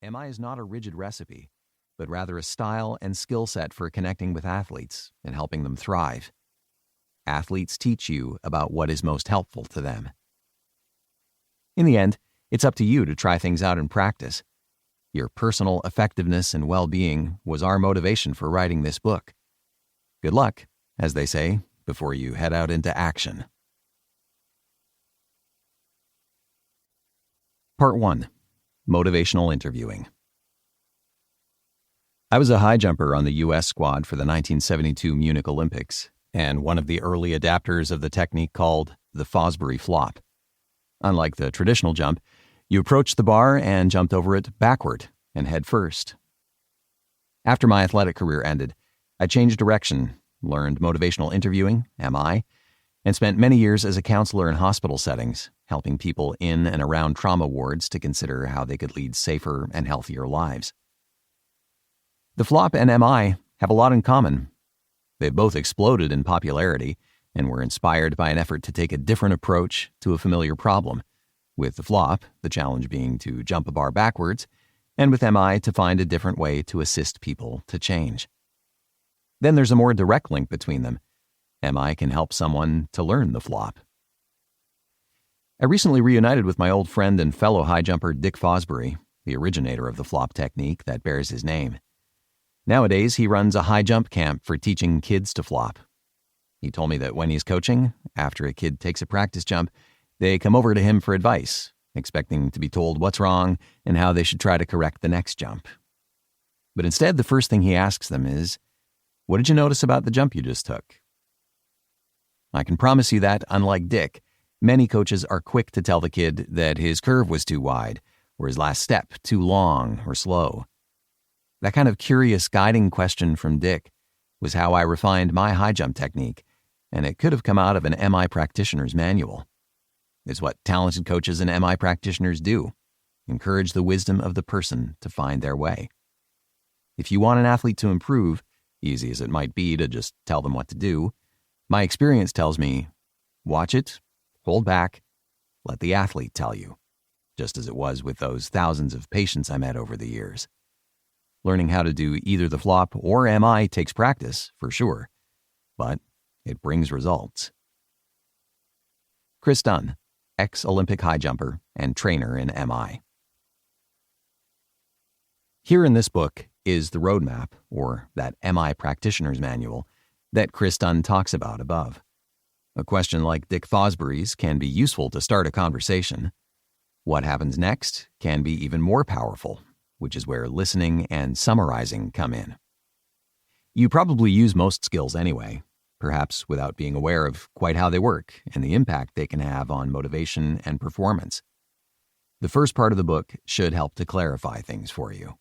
MI is not a rigid recipe, but rather a style and skill set for connecting with athletes and helping them thrive. Athletes teach you about what is most helpful to them. In the end, it's up to you to try things out in practice. Your personal effectiveness and well-being was our motivation for writing this book. Good luck, as they say, before you head out into action. Part 1. Motivational Interviewing. I was a high jumper on the U.S. squad for the 1972 Munich Olympics, and one of the early adapters of the technique called the Fosbury flop. Unlike the traditional jump, you approached the bar and jumped over it backward and head first. After my athletic career ended, I changed direction, learned motivational interviewing, MI, and spent many years as a counselor in hospital settings, helping people in and around trauma wards to consider how they could lead safer and healthier lives. The flop and MI have a lot in common. They both exploded in popularity and were inspired by an effort to take a different approach to a familiar problem, with the flop, the challenge being to jump a bar backwards, and with MI to find a different way to assist people to change. Then there's a more direct link between them. MI can help someone to learn the flop. I recently reunited with my old friend and fellow high jumper Dick Fosbury, the originator of the flop technique that bears his name. Nowadays, he runs a high jump camp for teaching kids to flop. He told me that when he's coaching, after a kid takes a practice jump, they come over to him for advice, expecting to be told what's wrong and how they should try to correct the next jump. But instead, the first thing he asks them is, "What did you notice about the jump you just took?" I can promise you that, unlike Dick, many coaches are quick to tell the kid that his curve was too wide, or his last step too long or slow. That kind of curious guiding question from Dick was how I refined my high jump technique, and it could have come out of an MI practitioner's manual. It's what talented coaches and MI practitioners do, encourage the wisdom of the person to find their way. If you want an athlete to improve, easy as it might be to just tell them what to do, my experience tells me, watch it, hold back, let the athlete tell you, just as it was with those thousands of patients I met over the years. Learning how to do either the flop or MI takes practice, for sure, but it brings results. Chris Dunn, ex-Olympic high jumper and trainer in MI. Here in this book is the roadmap, or that MI practitioner's manual, that Chris Dunn talks about above. A question like Dick Fosbury's can be useful to start a conversation. What happens next can be even more powerful, which is where listening and summarizing come in. You probably use most skills anyway, perhaps without being aware of quite how they work and the impact they can have on motivation and performance. The first part of the book should help to clarify things for you.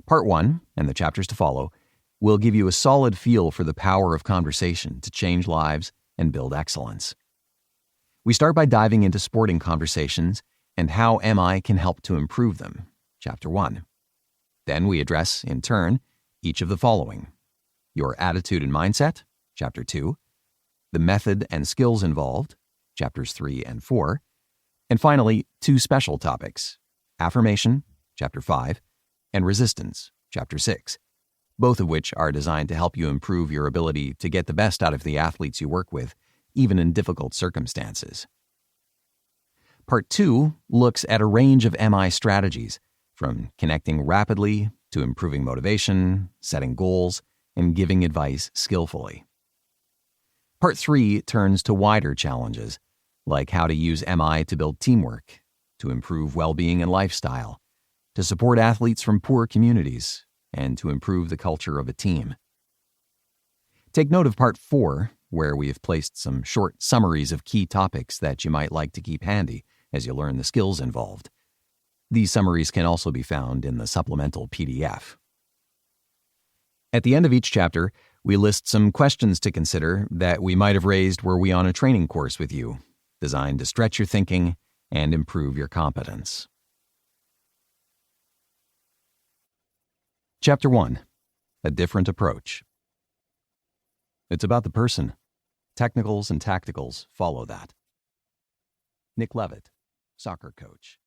Part 1, and the chapters to follow, will give you a solid feel for the power of conversation to change lives and build excellence. We start by diving into sporting conversations and how MI can help to improve them, Chapter 1. Then we address, in turn, each of the following: your attitude and mindset, Chapter 2, the method and skills involved, Chapters 3 and 4, and finally, 2 special topics, affirmation, Chapter 5, and resistance, Chapter 6, both of which are designed to help you improve your ability to get the best out of the athletes you work with, even in difficult circumstances. Part 2 looks at a range of MI strategies, from connecting rapidly to improving motivation, setting goals, and giving advice skillfully. Part 3 turns to wider challenges, like how to use MI to build teamwork, to improve well-being and lifestyle, to support athletes from poor communities, and to improve the culture of a team. Take note of Part 4, where we have placed some short summaries of key topics that you might like to keep handy as you learn the skills involved. These summaries can also be found in the supplemental PDF. At the end of each chapter, we list some questions to consider that we might have raised were we on a training course with you, designed to stretch your thinking and improve your competence. Chapter 1. A Different Approach. It's about the person. Technicals and tacticals follow that. Nick Levitt, soccer coach.